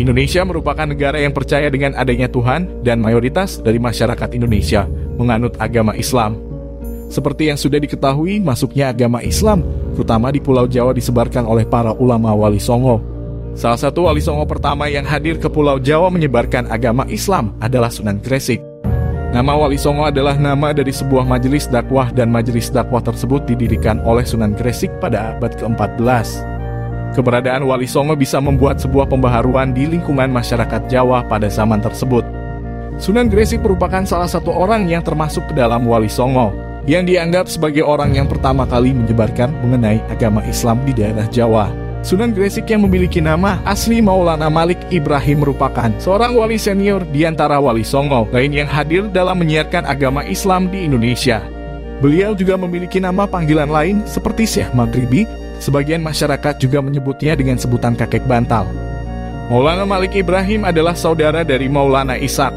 Indonesia merupakan negara yang percaya dengan adanya Tuhan dan mayoritas dari masyarakat Indonesia menganut agama Islam. Seperti yang sudah diketahui, masuknya agama Islam, terutama di Pulau Jawa disebarkan oleh para ulama Wali Songo. Salah satu Wali Songo pertama yang hadir ke Pulau Jawa menyebarkan agama Islam adalah Sunan Gresik. Nama Wali Songo adalah nama dari sebuah majelis dakwah dan majelis dakwah tersebut didirikan oleh Sunan Gresik pada abad ke-14. Keberadaan Wali Songo bisa membuat sebuah pembaharuan di lingkungan masyarakat Jawa pada zaman tersebut. Sunan Gresik merupakan salah satu orang yang termasuk ke dalam Wali Songo, yang dianggap sebagai orang yang pertama kali menyebarkan mengenai agama Islam di daerah Jawa. Sunan Gresik yang memiliki nama asli Maulana Malik Ibrahim merupakan seorang wali senior di antara Wali Songo lain yang hadir dalam menyiarkan agama Islam di Indonesia. Beliau juga memiliki nama panggilan lain seperti Syekh Maghribi. Sebagian masyarakat juga menyebutnya dengan sebutan kakek bantal. Maulana Malik Ibrahim adalah saudara dari Maulana Ishaq,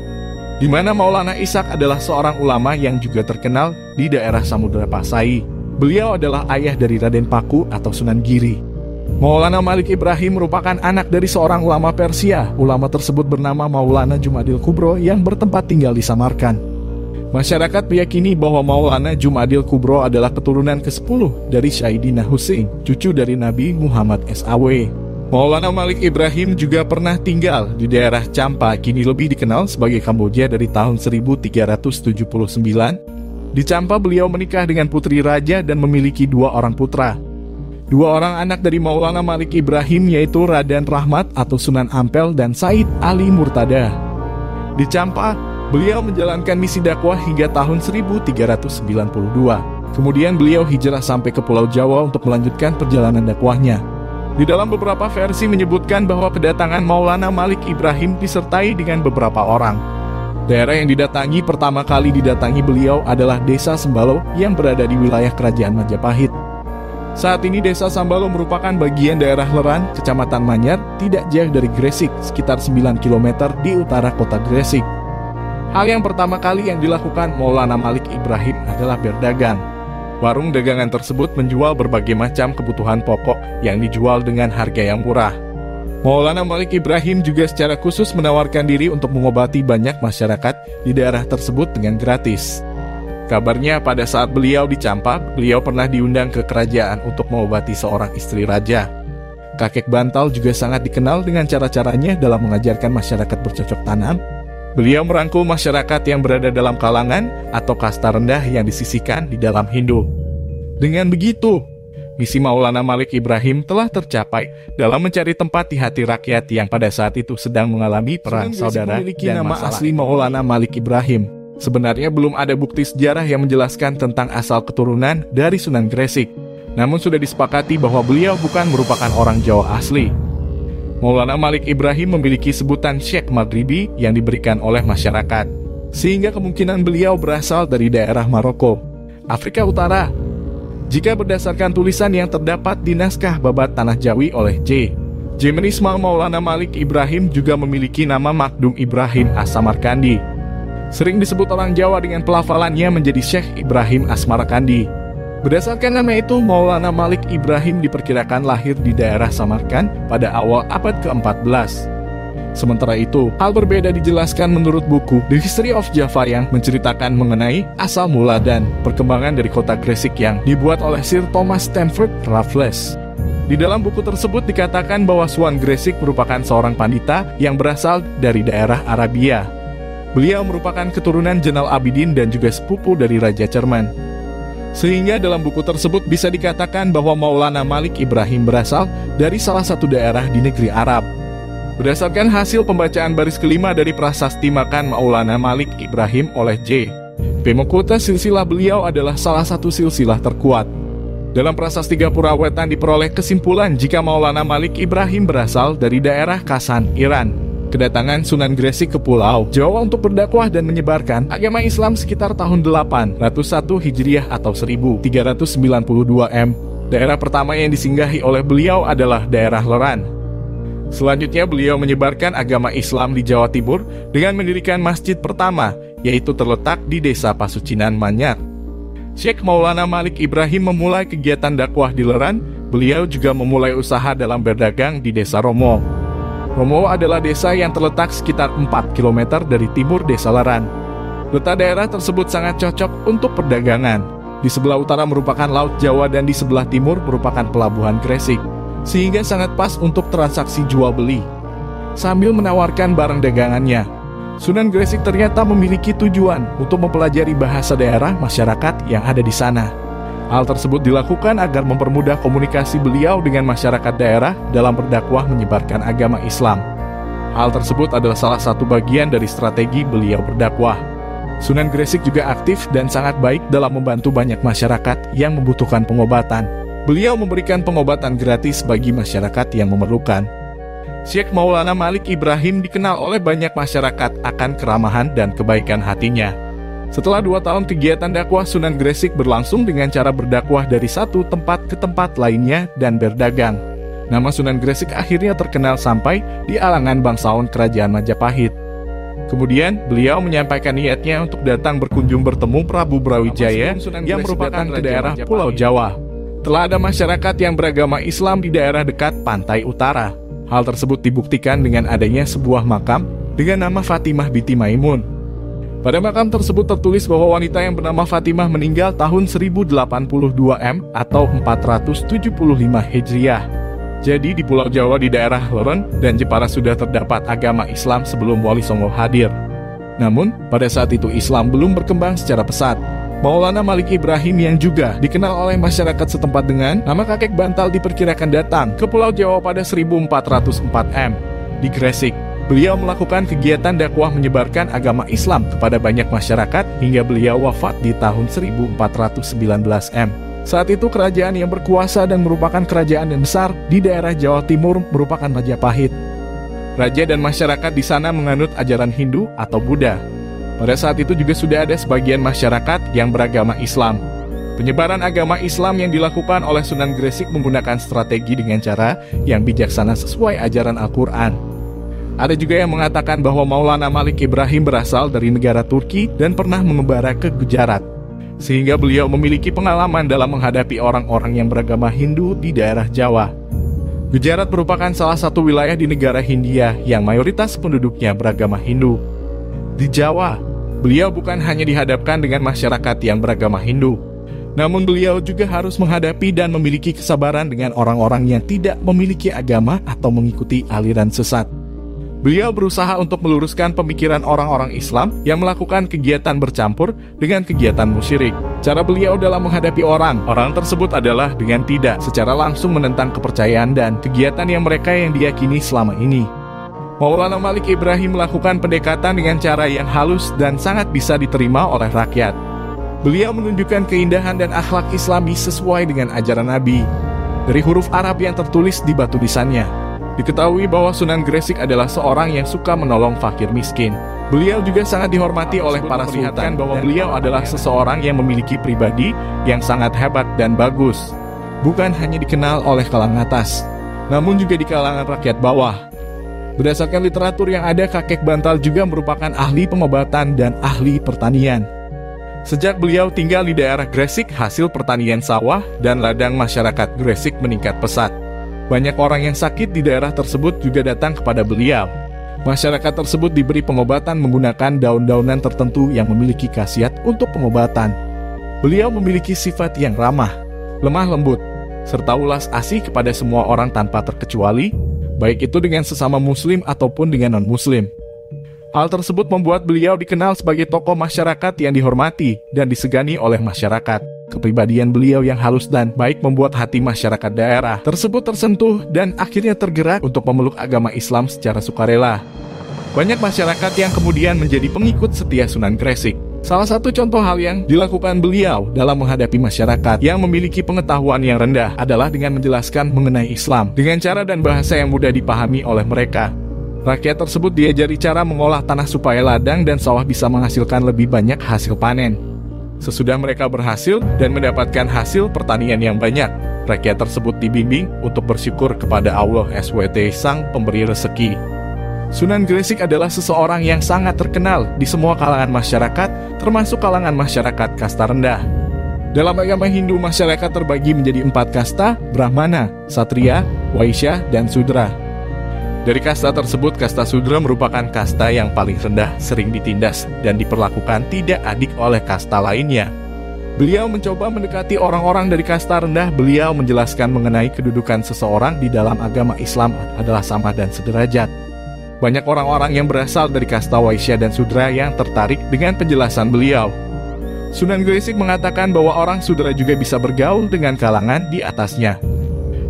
di mana Maulana Ishaq adalah seorang ulama yang juga terkenal di daerah Samudra Pasai. Beliau adalah ayah dari Raden Paku atau Sunan Giri. Maulana Malik Ibrahim merupakan anak dari seorang ulama Persia. Ulama tersebut bernama Maulana Jumadil Kubro yang bertempat tinggal di Samarkand. Masyarakat meyakini bahwa Maulana Jumadil Kubro adalah keturunan ke-10 dari Sayyidina Husain, cucu dari Nabi Muhammad SAW. Maulana Malik Ibrahim juga pernah tinggal di daerah Champa, kini lebih dikenal sebagai Kamboja dari tahun 1379. Di Champa beliau menikah dengan putri raja dan memiliki 2 orang putra. 2 orang anak dari Maulana Malik Ibrahim yaitu Raden Rahmat atau Sunan Ampel dan Said Ali Murtada. Di Champa, beliau menjalankan misi dakwah hingga tahun 1392. Kemudian beliau hijrah sampai ke Pulau Jawa untuk melanjutkan perjalanan dakwahnya. Di dalam beberapa versi menyebutkan bahwa kedatangan Maulana Malik Ibrahim disertai dengan beberapa orang. Daerah yang didatangi pertama kali didatangi beliau adalah Desa Sembalo yang berada di wilayah Kerajaan Majapahit. Saat ini Desa Sambalo merupakan bagian daerah Leran, Kecamatan Manyar, tidak jauh dari Gresik, sekitar 9 km di utara kota Gresik. Hal yang pertama kali yang dilakukan Maulana Malik Ibrahim adalah berdagang. Warung dagangan tersebut menjual berbagai macam kebutuhan pokok yang dijual dengan harga yang murah. Maulana Malik Ibrahim juga secara khusus menawarkan diri untuk mengobati banyak masyarakat di daerah tersebut dengan gratis. Kabarnya pada saat beliau di Champa, beliau pernah diundang ke kerajaan untuk mengobati seorang istri raja. Kakek bantal juga sangat dikenal dengan cara-caranya dalam mengajarkan masyarakat bercocok tanam. Beliau merangkul masyarakat yang berada dalam kalangan atau kasta rendah yang disisihkan di dalam Hindu. Dengan begitu, misi Maulana Malik Ibrahim telah tercapai dalam mencari tempat di hati rakyat yang pada saat itu sedang mengalami perang saudara dan nama asli Maulana Malik Ibrahim. Sebenarnya belum ada bukti sejarah yang menjelaskan tentang asal keturunan dari Sunan Gresik. Namun sudah disepakati bahwa beliau bukan merupakan orang Jawa asli. Maulana Malik Ibrahim memiliki sebutan Syekh Maghribi yang diberikan oleh masyarakat, sehingga kemungkinan beliau berasal dari daerah Maroko, Afrika Utara. Jika berdasarkan tulisan yang terdapat di naskah Babat Tanah Jawi oleh J. Menismal, Maulana Malik Ibrahim juga memiliki nama Makdum Ibrahim As-Samarkandi. Sering disebut orang Jawa dengan pelafalannya menjadi Syekh Ibrahim As-Samarkandi. Berdasarkan nama itu, Maulana Malik Ibrahim diperkirakan lahir di daerah Samarkand pada awal abad ke-14. Sementara itu, hal berbeda dijelaskan menurut buku The History of Java yang menceritakan mengenai asal mula dan perkembangan dari kota Gresik yang dibuat oleh Sir Thomas Stamford Raffles. Di dalam buku tersebut dikatakan bahwa Sunan Gresik merupakan seorang pandita yang berasal dari daerah Arabia. Beliau merupakan keturunan Jenal Abidin dan juga sepupu dari Raja Cerman. Sehingga dalam buku tersebut bisa dikatakan bahwa Maulana Malik Ibrahim berasal dari salah satu daerah di negeri Arab. Berdasarkan hasil pembacaan baris kelima dari prasasti Makan Maulana Malik Ibrahim oleh J. Pemokota, silsilah beliau adalah salah satu silsilah terkuat. Dalam prasasti Gapura Wetan diperoleh kesimpulan jika Maulana Malik Ibrahim berasal dari daerah Kasan, Iran. Kedatangan Sunan Gresik ke Pulau Jawa untuk berdakwah dan menyebarkan agama Islam sekitar tahun 801 Hijriah atau 1392 M. Daerah pertama yang disinggahi oleh beliau adalah daerah Leran. Selanjutnya beliau menyebarkan agama Islam di Jawa Timur dengan mendirikan masjid pertama, yaitu terletak di Desa Pasucinan Manyar. Syekh Maulana Malik Ibrahim memulai kegiatan dakwah di Leran. Beliau juga memulai usaha dalam berdagang di Desa Romo. Romo adalah desa yang terletak sekitar 4 km dari timur Desa Leran. Letak daerah tersebut sangat cocok untuk perdagangan. Di sebelah utara merupakan Laut Jawa dan di sebelah timur merupakan Pelabuhan Gresik, sehingga sangat pas untuk transaksi jual beli. Sambil menawarkan barang dagangannya, Sunan Gresik ternyata memiliki tujuan untuk mempelajari bahasa daerah masyarakat yang ada di sana. Hal tersebut dilakukan agar mempermudah komunikasi beliau dengan masyarakat daerah dalam berdakwah menyebarkan agama Islam. Hal tersebut adalah salah satu bagian dari strategi beliau berdakwah. Sunan Gresik juga aktif dan sangat baik dalam membantu banyak masyarakat yang membutuhkan pengobatan. Beliau memberikan pengobatan gratis bagi masyarakat yang memerlukan. Syekh Maulana Malik Ibrahim dikenal oleh banyak masyarakat akan keramahan dan kebaikan hatinya. Setelah 2 tahun kegiatan dakwah, Sunan Gresik berlangsung dengan cara berdakwah dari satu tempat ke tempat lainnya dan berdagang. Nama Sunan Gresik akhirnya terkenal sampai di alangan bangsawan Kerajaan Majapahit. Kemudian, beliau menyampaikan niatnya untuk datang berkunjung bertemu Prabu Brawijaya yang merupakan ke daerah Pulau Jawa. Telah ada masyarakat yang beragama Islam di daerah dekat pantai utara. Hal tersebut dibuktikan dengan adanya sebuah makam dengan nama Fatimah binti Maimun. Pada makam tersebut tertulis bahwa wanita yang bernama Fatimah meninggal tahun 1082 M atau 475 Hijriah. Jadi di Pulau Jawa di daerah Leran dan Jepara sudah terdapat agama Islam sebelum Wali Songo hadir. Namun, pada saat itu Islam belum berkembang secara pesat. Maulana Malik Ibrahim yang juga dikenal oleh masyarakat setempat dengan nama Kakek Bantal diperkirakan datang ke Pulau Jawa pada 1404 M di Gresik. Beliau melakukan kegiatan dakwah menyebarkan agama Islam kepada banyak masyarakat hingga beliau wafat di tahun 1419 M. Saat itu kerajaan yang berkuasa dan merupakan kerajaan yang besar di daerah Jawa Timur merupakan Majapahit. Raja dan masyarakat di sana menganut ajaran Hindu atau Buddha. Pada saat itu juga sudah ada sebagian masyarakat yang beragama Islam. Penyebaran agama Islam yang dilakukan oleh Sunan Gresik menggunakan strategi dengan cara yang bijaksana sesuai ajaran Al-Quran. Ada juga yang mengatakan bahwa Maulana Malik Ibrahim berasal dari negara Turki dan pernah mengembara ke Gujarat, sehingga beliau memiliki pengalaman dalam menghadapi orang-orang yang beragama Hindu di daerah Jawa. Gujarat merupakan salah satu wilayah di negara Hindia yang mayoritas penduduknya beragama Hindu. Di Jawa, beliau bukan hanya dihadapkan dengan masyarakat yang beragama Hindu, namun beliau juga harus menghadapi dan memiliki kesabaran dengan orang-orang yang tidak memiliki agama atau mengikuti aliran sesat. Beliau berusaha untuk meluruskan pemikiran orang-orang Islam yang melakukan kegiatan bercampur dengan kegiatan musyrik. Cara beliau dalam menghadapi orang tersebut adalah dengan tidak secara langsung menentang kepercayaan dan kegiatan yang mereka yang diyakini selama ini. Maulana Malik Ibrahim melakukan pendekatan dengan cara yang halus dan sangat bisa diterima oleh rakyat. Beliau menunjukkan keindahan dan akhlak Islami sesuai dengan ajaran Nabi. Dari huruf Arab yang tertulis di batu nisannya, diketahui bahwa Sunan Gresik adalah seorang yang suka menolong fakir miskin. Beliau juga sangat dihormati oleh para sultan bahwa beliau adalah seseorang yang memiliki pribadi yang sangat hebat dan bagus. Bukan hanya dikenal oleh kalangan atas, namun juga di kalangan rakyat bawah. Berdasarkan literatur yang ada, Kakek Bantal juga merupakan ahli pengobatan dan ahli pertanian. Sejak beliau tinggal di daerah Gresik, hasil pertanian sawah dan ladang masyarakat Gresik meningkat pesat. Banyak orang yang sakit di daerah tersebut juga datang kepada beliau. Masyarakat tersebut diberi pengobatan menggunakan daun-daunan tertentu yang memiliki khasiat untuk pengobatan. Beliau memiliki sifat yang ramah, lemah lembut, serta ulas asih kepada semua orang tanpa terkecuali, baik itu dengan sesama muslim ataupun dengan non-muslim. Hal tersebut membuat beliau dikenal sebagai tokoh masyarakat yang dihormati dan disegani oleh masyarakat. Kepribadian beliau yang halus dan baik membuat hati masyarakat daerah tersebut tersentuh dan akhirnya tergerak untuk memeluk agama Islam secara sukarela. Banyak masyarakat yang kemudian menjadi pengikut setia Sunan Gresik. Salah satu contoh hal yang dilakukan beliau dalam menghadapi masyarakat yang memiliki pengetahuan yang rendah adalah dengan menjelaskan mengenai Islam dengan cara dan bahasa yang mudah dipahami oleh mereka. Rakyat tersebut diajari cara mengolah tanah supaya ladang dan sawah bisa menghasilkan lebih banyak hasil panen. Sesudah mereka berhasil dan mendapatkan hasil pertanian yang banyak, rakyat tersebut dibimbing untuk bersyukur kepada Allah SWT Sang Pemberi Rezeki. Sunan Gresik adalah seseorang yang sangat terkenal di semua kalangan masyarakat, termasuk kalangan masyarakat kasta rendah. Dalam agama Hindu, masyarakat terbagi menjadi 4 kasta: Brahmana, Satria, Waisya, dan Sudra. Dari kasta tersebut, kasta Sudra merupakan kasta yang paling rendah, sering ditindas dan diperlakukan tidak adil oleh kasta lainnya. Beliau mencoba mendekati orang-orang dari kasta rendah. Beliau menjelaskan mengenai kedudukan seseorang di dalam agama Islam adalah sama dan sederajat. Banyak orang-orang yang berasal dari kasta Waisya dan Sudra yang tertarik dengan penjelasan beliau. Sunan Gresik mengatakan bahwa orang Sudra juga bisa bergaul dengan kalangan di atasnya.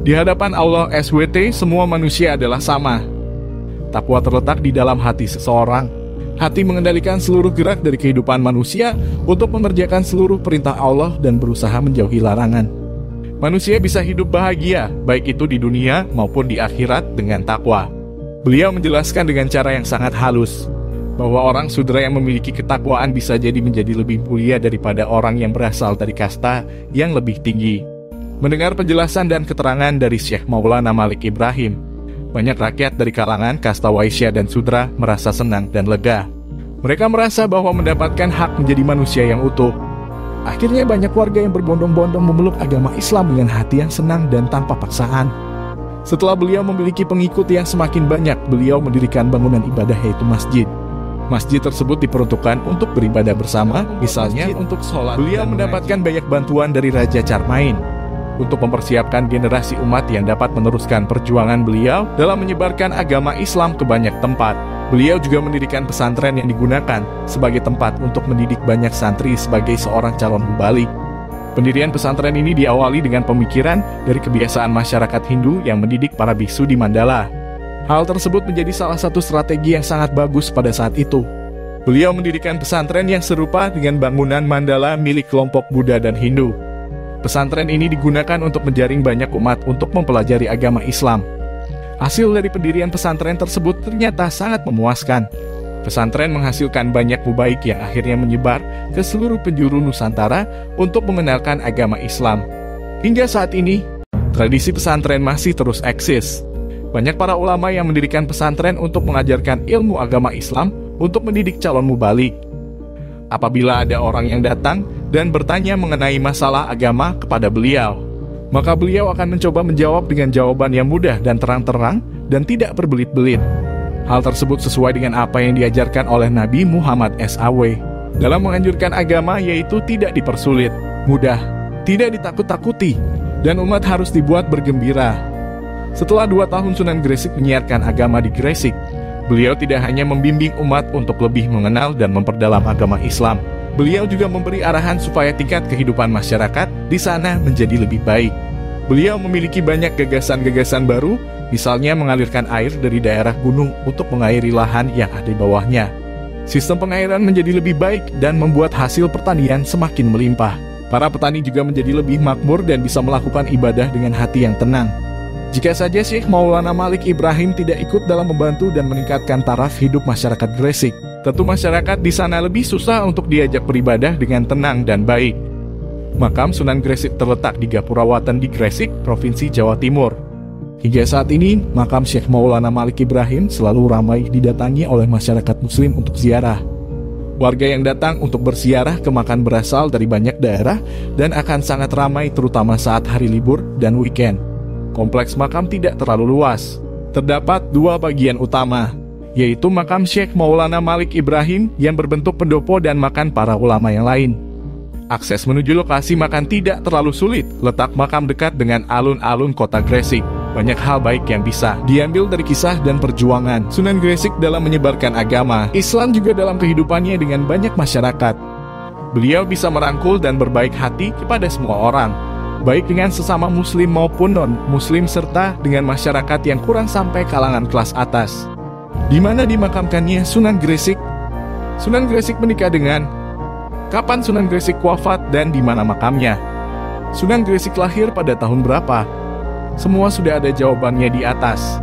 Di hadapan Allah SWT, semua manusia adalah sama. Takwa terletak di dalam hati seseorang. Hati mengendalikan seluruh gerak dari kehidupan manusia untuk mengerjakan seluruh perintah Allah dan berusaha menjauhi larangan. Manusia bisa hidup bahagia, baik itu di dunia maupun di akhirat dengan takwa. Beliau menjelaskan dengan cara yang sangat halus, bahwa orang Sudra yang memiliki ketakwaan bisa jadi menjadi lebih mulia daripada orang yang berasal dari kasta yang lebih tinggi. Mendengar penjelasan dan keterangan dari Syekh Maulana Malik Ibrahim, banyak rakyat dari kalangan kasta Waisya dan Sudra merasa senang dan lega. Mereka merasa bahwa mendapatkan hak menjadi manusia yang utuh. Akhirnya banyak warga yang berbondong-bondong memeluk agama Islam dengan hati yang senang dan tanpa paksaan. Setelah beliau memiliki pengikut yang semakin banyak, beliau mendirikan bangunan ibadah yaitu masjid. Masjid tersebut diperuntukkan untuk beribadah bersama, misalnya untuk sholat. Beliau mendapatkan banyak bantuan dari Raja Charmain untuk mempersiapkan generasi umat yang dapat meneruskan perjuangan beliau dalam menyebarkan agama Islam ke banyak tempat. Beliau juga mendirikan pesantren yang digunakan sebagai tempat untuk mendidik banyak santri sebagai seorang calon mubalik. Pendirian pesantren ini diawali dengan pemikiran dari kebiasaan masyarakat Hindu yang mendidik para biksu di Mandala. Hal tersebut menjadi salah satu strategi yang sangat bagus pada saat itu. Beliau mendirikan pesantren yang serupa dengan bangunan Mandala milik kelompok Buddha dan Hindu. Pesantren ini digunakan untuk menjaring banyak umat untuk mempelajari agama Islam. Hasil dari pendirian pesantren tersebut ternyata sangat memuaskan. Pesantren menghasilkan banyak mubaik yang akhirnya menyebar ke seluruh penjuru Nusantara untuk mengenalkan agama Islam. Hingga saat ini, tradisi pesantren masih terus eksis. Banyak para ulama yang mendirikan pesantren untuk mengajarkan ilmu agama Islam untuk mendidik calon mubalik. Apabila ada orang yang datang dan bertanya mengenai masalah agama kepada beliau, maka beliau akan mencoba menjawab dengan jawaban yang mudah dan terang-terang dan tidak berbelit-belit. Hal tersebut sesuai dengan apa yang diajarkan oleh Nabi Muhammad SAW dalam menganjurkan agama, yaitu tidak dipersulit, mudah, tidak ditakut-takuti, dan umat harus dibuat bergembira. Setelah 2 tahun Sunan Gresik menyiarkan agama di Gresik, beliau tidak hanya membimbing umat untuk lebih mengenal dan memperdalam agama Islam, beliau juga memberi arahan supaya tingkat kehidupan masyarakat di sana menjadi lebih baik. Beliau memiliki banyak gagasan-gagasan baru, misalnya mengalirkan air dari daerah gunung untuk mengairi lahan yang ada di bawahnya. Sistem pengairan menjadi lebih baik dan membuat hasil pertanian semakin melimpah. Para petani juga menjadi lebih makmur dan bisa melakukan ibadah dengan hati yang tenang. Jika saja Syekh Maulana Malik Ibrahim tidak ikut dalam membantu dan meningkatkan taraf hidup masyarakat Gresik, tentu masyarakat di sana lebih susah untuk diajak beribadah dengan tenang dan baik. Makam Sunan Gresik terletak di Gapurawatan di Gresik, Provinsi Jawa Timur. Hingga saat ini, makam Syekh Maulana Malik Ibrahim selalu ramai didatangi oleh masyarakat Muslim untuk ziarah. Warga yang datang untuk berziarah ke makam berasal dari banyak daerah dan akan sangat ramai terutama saat hari libur dan weekend. Kompleks makam tidak terlalu luas. Terdapat 2 bagian utama, yaitu makam Syekh Maulana Malik Ibrahim yang berbentuk pendopo dan makam para ulama yang lain. Akses menuju lokasi makam tidak terlalu sulit, letak makam dekat dengan alun-alun kota Gresik. Banyak hal baik yang bisa diambil dari kisah dan perjuangan Sunan Gresik dalam menyebarkan agama Islam juga dalam kehidupannya dengan banyak masyarakat. Beliau bisa merangkul dan berbaik hati kepada semua orang, baik dengan sesama muslim maupun non-muslim serta dengan masyarakat yang kurang sampai kalangan kelas atas. Di mana dimakamkannya Sunan Gresik? Sunan Gresik menikah dengan? Kapan Sunan Gresik wafat dan di mana makamnya? Sunan Gresik lahir pada tahun berapa? Semua sudah ada jawabannya di atas.